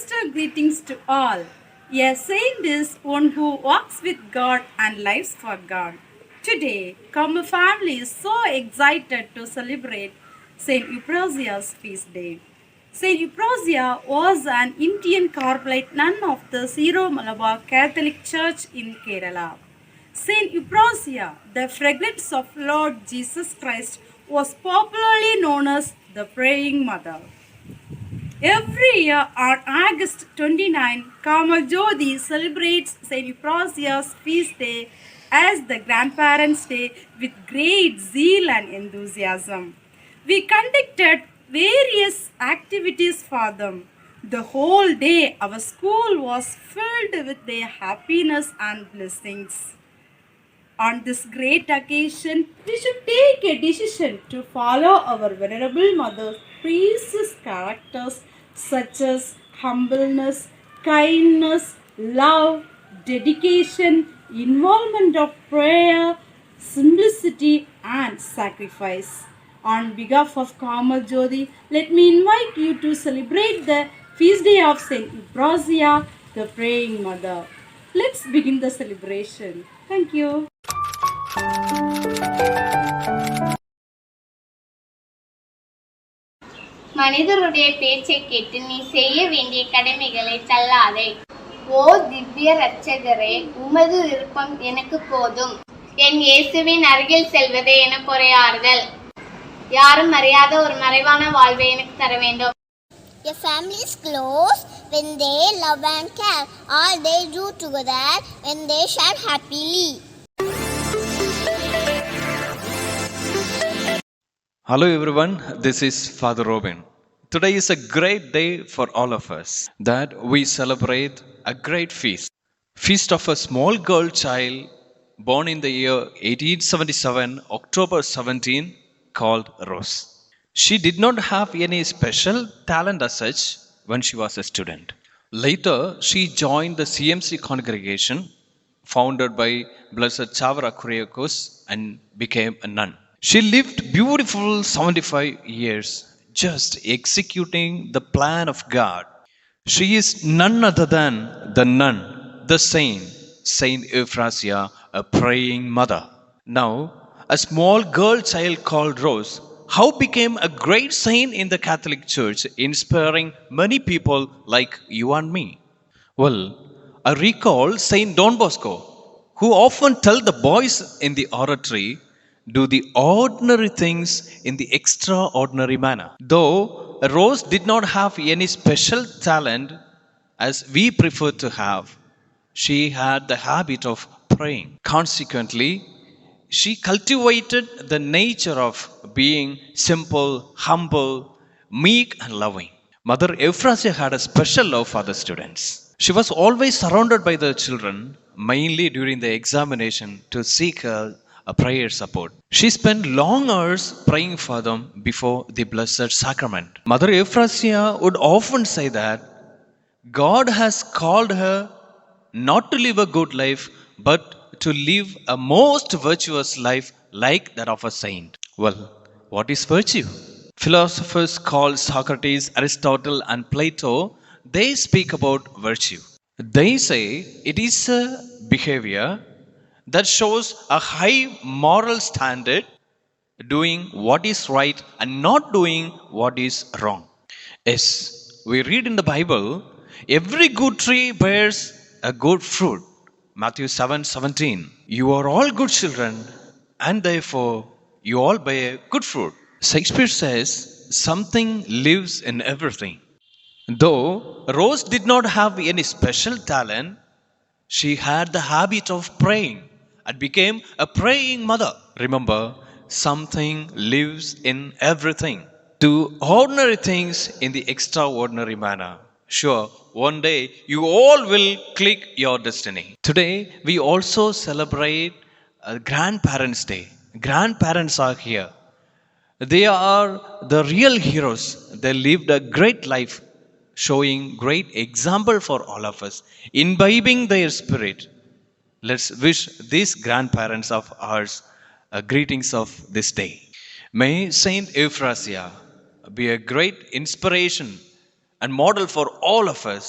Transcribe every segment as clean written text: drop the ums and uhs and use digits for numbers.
Easter greetings to all. A saint is one who walks with God and lives for God. Today, Karma family is so excited to celebrate Saint Euprasia's feast day. Saint Euprasia was an Indian Carmelite nun of the Syro Malabar Catholic Church in Kerala. Saint Euprasia, the fragrance of Lord Jesus Christ, was popularly known as the Praying Mother. Every year on August 29, Kamajodi celebrates Saint Euprasia's feast day as the Grandparents' Day with great zeal and enthusiasm. We conducted various activities for them. The whole day, our school was filled with their happiness and blessings. On this great occasion, we should take a decision to follow our Venerable Mother's precious characters such as humbleness, kindness, love, dedication, involvement of prayer, simplicity, and sacrifice. On behalf of Kamal Jyoti, let me invite you to celebrate the feast day of Saint Euphrasia, the Praying Mother. Let's begin the celebration. Thank you. மனிதருடைய பேச்சை கேட்டு நீ செய்ய வேண்டிய கடமைகளை தள்ளாதே. ஓ திவ்ய இரட்சகரே, உமது விருப்பம் எனக்கு போதும். என் இயேசுவின் அருகில் செல்வதே என பொறையாறுதல். யாரும் அறியாத ஒரு மறைவான வாழ்வை எனக்கு தர வேண்டும். Your family is close when they love and care. All they do together when they share happily. Hello everyone, this is Father Robin. Today is a great day for all of us that we celebrate a great feast. Feast of a small girl child born in the year 1877, October 17, called Rose. She did not have any special talent as such when she was a student. Later, she joined the CMC congregation founded by Blessed Chavara Kuriakos and became a nun. She lived beautiful 75 years, just executing the plan of God. She is none other than the nun, the saint, Saint Euphrasia, a praying mother. Now, a small girl child called Rose, how became a great saint in the Catholic Church, inspiring many people like you and me? Well, I recall Saint Don Bosco, who often tell the boys in the oratory, do the ordinary things in the extraordinary manner. Though Rose did not have any special talent as we prefer to have, she had the habit of praying. Consequently, she cultivated the nature of being simple, humble, meek, and loving. Mother Euphrasia had a special love for the students. She was always surrounded by the children, mainly during the examination, to seek a prayer support. She spent long hours praying for them before the Blessed Sacrament. Mother Euphrasia would often say that God has called her not to live a good life, but to live a most virtuous life like that of a saint. Well, what is virtue? Philosophers called Socrates, Aristotle, and Plato, they speak about virtue. They say it is a behavior that shows a high moral standard, doing what is right and not doing what is wrong. Yes, we read in the Bible, every good tree bears a good fruit. Matthew 7:17. You are all good children, and therefore you all bear good fruit. Shakespeare says, something lives in everything. Though Rose did not have any special talent, she had the habit of praying and became a praying mother. Remember, something lives in everything. Do ordinary things in the extraordinary manner. Sure, one day you all will click your destiny. Today, we also celebrate Grandparents' Day. Grandparents are here. They are the real heroes. They lived a great life, showing great example for all of us, imbibing their spirit. Let's wish these grandparents of ours greetings of this day. May Saint Euphrasia be a great inspiration and model for all of us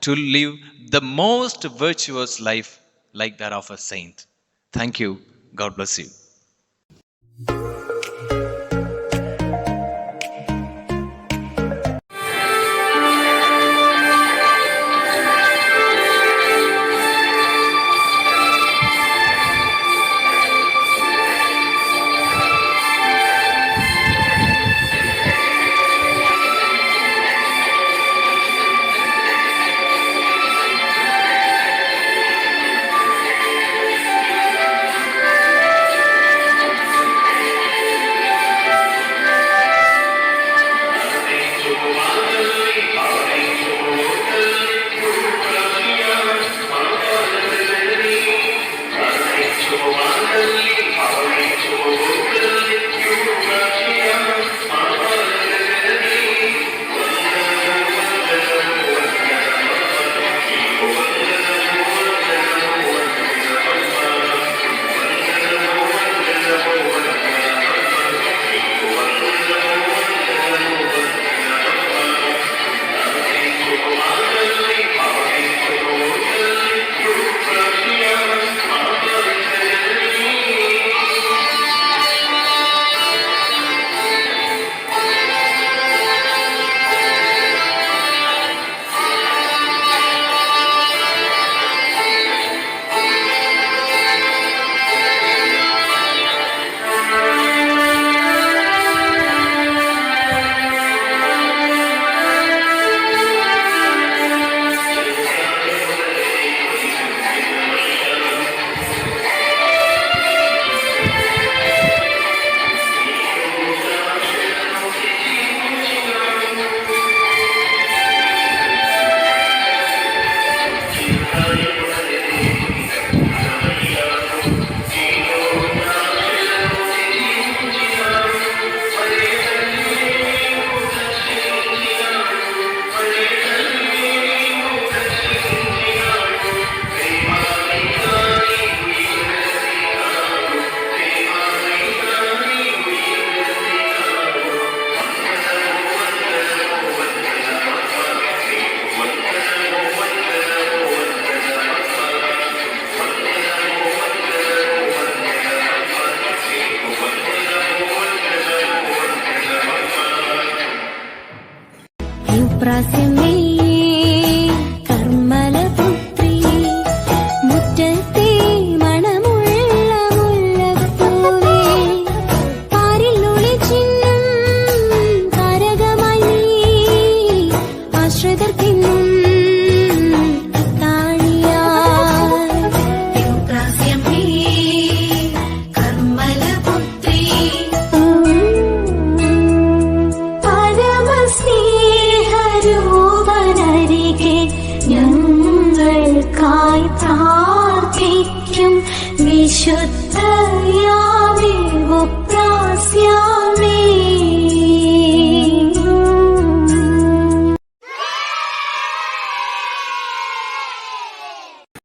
to live the most virtuous life like that of a saint. Thank you. God bless you.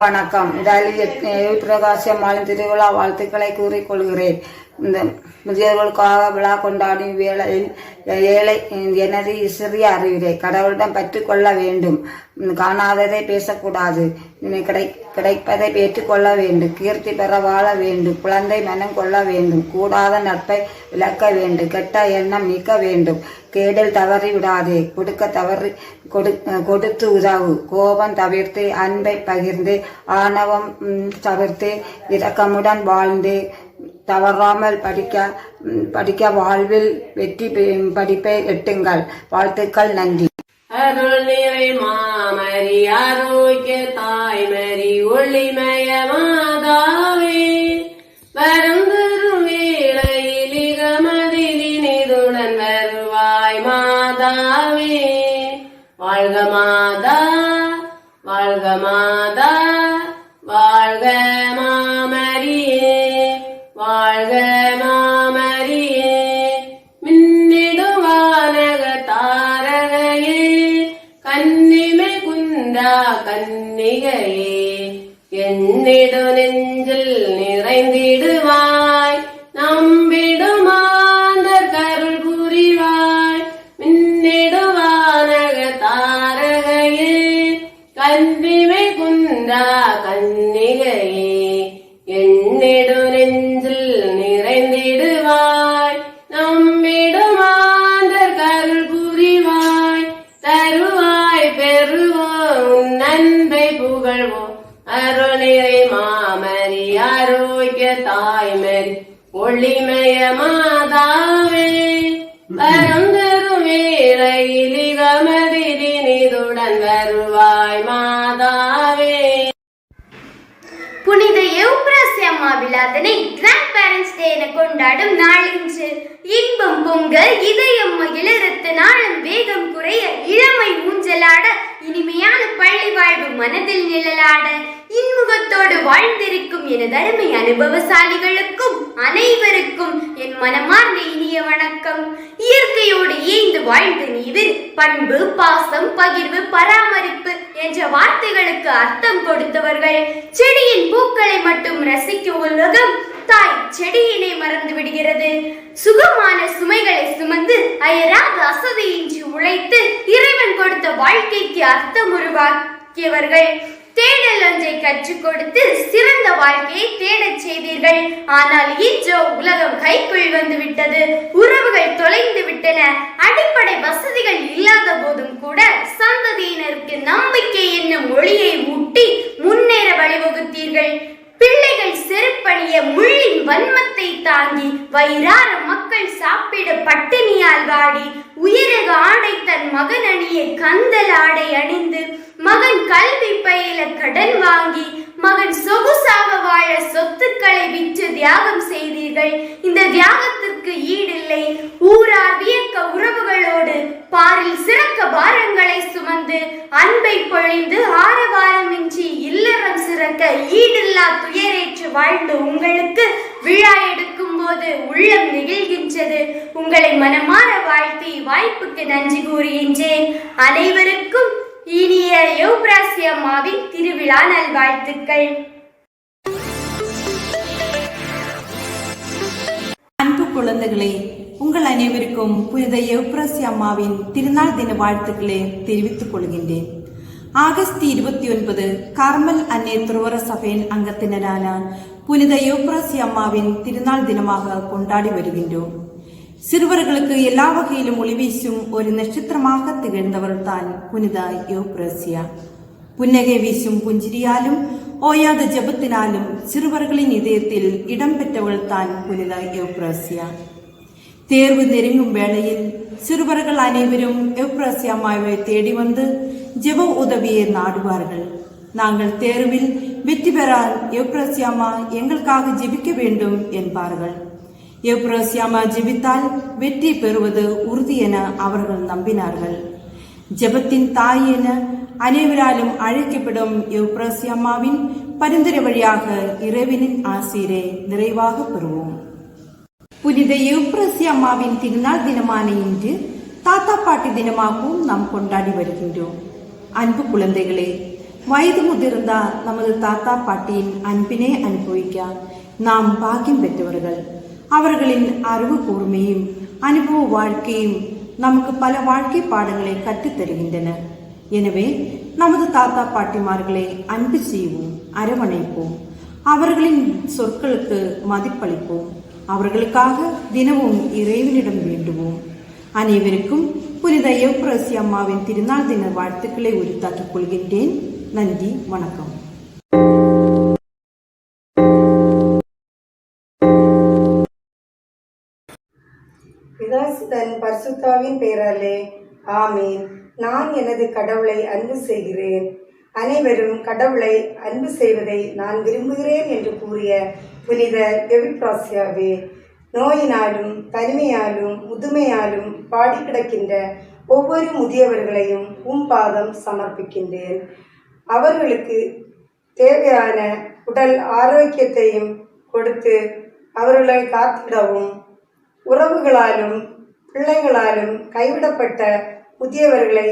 வணக்கம். பிரகாசம்மாளின் திருவிழா வாழ்த்துக்களை கூறிக்கொள்கிறேன். இந்த முதியோர்களுக்காக விழா கொண்டாடும் வேளையில் ஏழை எனது சிறிய அறிவுரை கடவுளிடம் பற்றுக்கொள்ள வேண்டும். காணாததை பேசக்கூடாது. கிடைப்பதை பெற்றுக்கொள்ள வேண்டும். கீர்த்தி பெற வாழ வேண்டும். குழந்தை மனம் கொள்ள வேண்டும். கூடாத நட்பை விளக்க வேண்டும். கெட்ட எண்ணம் நீக்க வேண்டும். கேடில் தவறி விடாதே. கொடுத்து உதவு. கோபம் தவிர்த்து அன்பை பகிர்ந்து ஆணவம் தவிர்த்து இரக்கமுடன் வாழ்ந்து தவறாமல் படிக்க வாழ்வில் வெற்றி படிப்பை எட்டுங்கள். வாழ்த்துக்கள். நன்றி. அருள் நிறை மாமரி ஆரோக்கிய தாய்மரி ஒளிமய மாதாவே வருந்தரும் வேளையில் இகமதிலினிதுடன் வருவாய் மாதாவே. வாழ்க மாதா, வாழ்க மாதா, வாழ்க மாமரியே, வாழ்க மாமரியே. மின்னிடுவானக தாரகையே, கன்னிமை குந்தா கன்னிகையே, என்னிடு நெஞ்சில் நிறைந்திடுவாய். நம்பிடுமாந்தர் கருள் புரிவாய். மின்னிடுவானக கன்னிமை குன்றா கன்னிகையே என்னிடு நெஞ்சில் நிறைந்திடுவாய் நம்மிடுமாந்தர் கருள் புரிவாய் தருவாய் பெறுவோம் உன் அன்பை புகழ்வோம் அருளிரை மாமரி ஆரோக்கிய தாய்மரி ஒளிமய மாதாவே பரந்தரும் வேளையிலிகமதினிதுடன் வருவாய் மாதாவே. புனித எவ்ப்ராசி அம்மா விழாதனை கிராண்ட் பேரண்ட்ஸ் டே என கொண்டாடும் நாள் இன்று. இன்பம் பொங்க இதயம் மகிழ இரத்த நாளம் வேகம் குறைய இளமை ஊஞ்சலாட இனிமையான பள்ளி வாழ்வு மனதில் நிழலாட இன்முகத்தோடு வாழ்ந்திருக்கும் எனது அருமை அனுபவசாலிகளுக்கும் அனைவருக்கும் என் மனமார்ந்த இனிய வணக்கம். இயற்கையோடு ஏய்ந்து வாழ்ந்த நீவில் பண்பு பாசம் பகிர்வு பராமரிப்பு என்ற வார்த்தைகளுக்கு அர்த்தம் கொடுத்தவர்கள். செடியின் பூக்களை மட்டும் ரசிக்கும் உலகம் தாய் செடியினை மறந்து விடுகிறது. சுகமான சுமைகளை சுமந்து அயராத அசதியின்றி உழைத்து இறைவன் கொடுத்த வாழ்க்கைக்கு அர்த்தம் உருவாக்கியவர்கள். தேடல் ஒன்றை கற்றுக் கொடுத்து சிறந்த வாழ்க்கையை தேடச் செய்தீர்கள். ஆனால் இன்றோ உலகம் கைக்குள் வந்து விட்டது. உறவுகள் தொலைந்து விட்டன. அடிப்படை வசதிகள் இல்லாத போதும் கூட சந்ததியினருக்கு நம்பிக்கை என்னும் ஒளியை ஊட்டி முன்னேற வழிவகுத்தீர்கள். பிள்ளைகள் செருப்பணிய முள்ளின் வன்மத்தை தாங்கி வயிறார மக்கள் சாப்பிட பட்டினியால் வாடி உயரக ஆடை தன் மகன் அணிய கந்தல் ஆடை அணிந்து மகன் கல்வி பயில கடன் வாங்கி மகன் சொகுசாக வாழ சொத்துக்களை விற்று தியாகம் செய்தீர்கள். இந்த தியாகத்திற்கு ஈடில்லை. ஊரார் வியக்க உறவுகளோடு பாரில் சிறக்க பாரங்களை சுமந்து அன்பை பொழிந்து ஆரவாரமின்றி இல்லறம் சிறக்க ஈடில்லா துயரேற்று வாழ்ந்து உங்களுக்கு விழா எடுக்கும் போது உள்ளம் நெகிழ்கின்றது. உங்களை மனமாற வாழ்த்தி வாய்ப்புக்கு நன்றி கூறுகின்றேன். அனைவருக்கும் இனிய எவ்ப்ராசி அம்மாவின் திருவிழா நல்வாழ்த்துக்கள். அன்பு குழந்தைகளே, உங்கள் அனைவருக்கும் புனித எவ்ப்ராசி அம்மாவின் திருநாள் தின வாழ்த்துக்களை தெரிவித்துக் கொள்கின்றேன். ஆகஸ்ட் 29 கார்மல் அன்னை துறவற சபையின் அங்கத்தினரான புனித எவ்ப்ராசி அம்மாவின் திருநாள் தினமாக கொண்டாடி வருகின்றோம். சிறுவர்களுக்கு எல்லா வகையிலும் ஒளி வீசும் ஒரு நட்சத்திரமாக திகழ்ந்தவர் தான் புனித எவ்ப்ராசியா. புன்னகை வீசும் புஞ்சிரியாலும் ஓயாத ஜபத்தினாலும் சிறுவர்களின் இதயத்தில் இடம்பெற்றவள் தான் புனித எவ்ப்ராசியா. தேர்வு நெருங்கும் வேளையில் சிறுவர்கள் அனைவரும் எவ்ப்ராசி அம்மாவை தேடி வந்து ஜெப உதவியை நாடுவார்கள். நாங்கள் தேர்வில் வெற்றி பெற எவ்ப்ராசி அம்மா எங்களுக்காக ஜெபிக்க வேண்டும் என்பார்கள். எவ்ப்ராசி அம்மா ஜெபித்தால் வெற்றி பெறுவது உறுதி என அவர்கள் நம்பினார்கள். ஜெபத்தின் தாய் என அனைவராலும் அழைக்கப்படும் எவ்ப்ராசி அம்மாவின் பரிந்துரை வழியாக இறைவனின் ஆசீரை நிறைவாக பெறுவோம். புனித எவ்ப்ராசி அம்மாவின் திருநாள் தினமான இன்று தாத்தா பாட்டி தினமாகவும் நாம் கொண்டாடி வருகின்றோம். அன்பு குழந்தைகளே, வயது முதிர்ந்த நமது தாத்தா பாட்டியின் அன்பினை அனுபவிக்க நாம் பாக்கியம் பெற்றவர்கள். அவர்களின் அறிவு கூர்மையும் அனுபவ வாழ்க்கையும் நமக்கு பல வாழ்க்கை பாடங்களை கற்றுத்தருகின்றன. எனவே நமது தாத்தா பாட்டிமார்களை அன்பு செய்வோம், அரவணைப்போம், அவர்களின் சொற்களுக்கு மதிப்பளிப்போம், அவர்களுக்காக தினமும் இறைவனிடம் வேண்டுவோம். அனைவருக்கும் புனித எவ்ப்ராசி அம்மாவின் திருநாள் தின வாழ்த்துக்களை உரித்தாக்கிக் கொள்கின்றேன். நன்றி, வணக்கம். பிதாசுதன் பரிசுத்தாவின் பெயராலே ஆமீன். நான் எனது கடவுளை அன்பு செய்கிறேன். அனைவரும் கடவுளை அன்பு செய்வதை நான் விரும்புகிறேன் என்று கூறிய புனித எவ்ப்ராசியாவே, நோயினாலும் தனிமையாலும் முதுமையாலும் பாடி கிடக்கின்ற ஒவ்வொரு முதியவர்களையும் பாதம் சமர்ப்பிக்கின்றேன். அவர்களுக்கு தேவையான உடல் ஆரோக்கியத்தையும் கொடுத்து அவர்களை காத்திடவும், உறவுகளாலும் பிள்ளைகளாலும் கைவிடப்பட்ட முதியவர்களை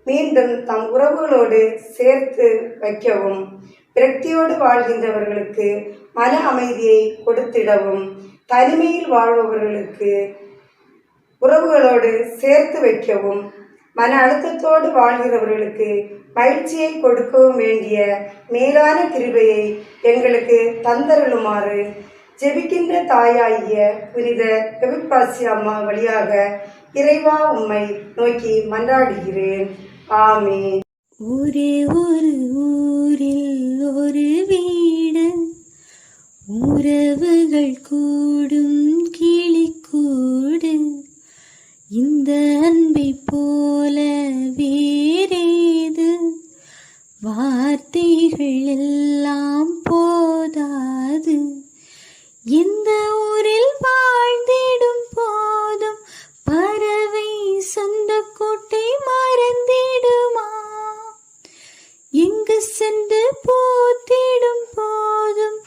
மீண்டும் தம் உறவுகளோடு சேர்த்து வைக்கவும், விரக்தியோடு வாழ்கின்றவர்களுக்கு மன அமைதியை கொடுத்திடவும், தனிமையில் வாழ்பவர்களுக்கு உறவுகளோடு சேர்த்து வைக்கவும், மன அழுத்தத்தோடு வாழ்கிறவர்களுக்கு மகிழ்ச்சியை கொடுக்கவும் வேண்டிய மேலான கிருபையை எங்களுக்கு தந்தருளுமாறு ஜெபிக்கின்ற தாயாகிய புனித எபிப்பாசி அம்மா வழியாக இறைவா உம்மை நோக்கி மன்றாடுகிறேன். ஆமென். ஒரே ஒரு ஊரில் ஒரு வீடு, உறவுகள் கூடும் கிளிக்கூடு, இந்த அன்பை போல வேறேது, வார்த்தைகள் எல்லாம் போதாது, எந்த ஊரில் வாழ்ந்திடும் போதும் பறவை சொந்த கூட்டை மறந்திடுமா, எங்கு சென்று பூத்திடும் போதும்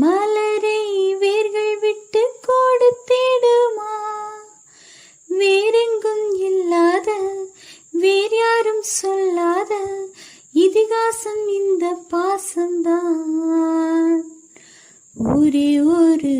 மலரை வேர்கள் விட்டு கொடுத்திடுமா, வேறெங்கும் இல்லாத வேறு யாரும் சொல்லாத இதிகாசம் இந்த பாசம்தான். ஒரே ஒரு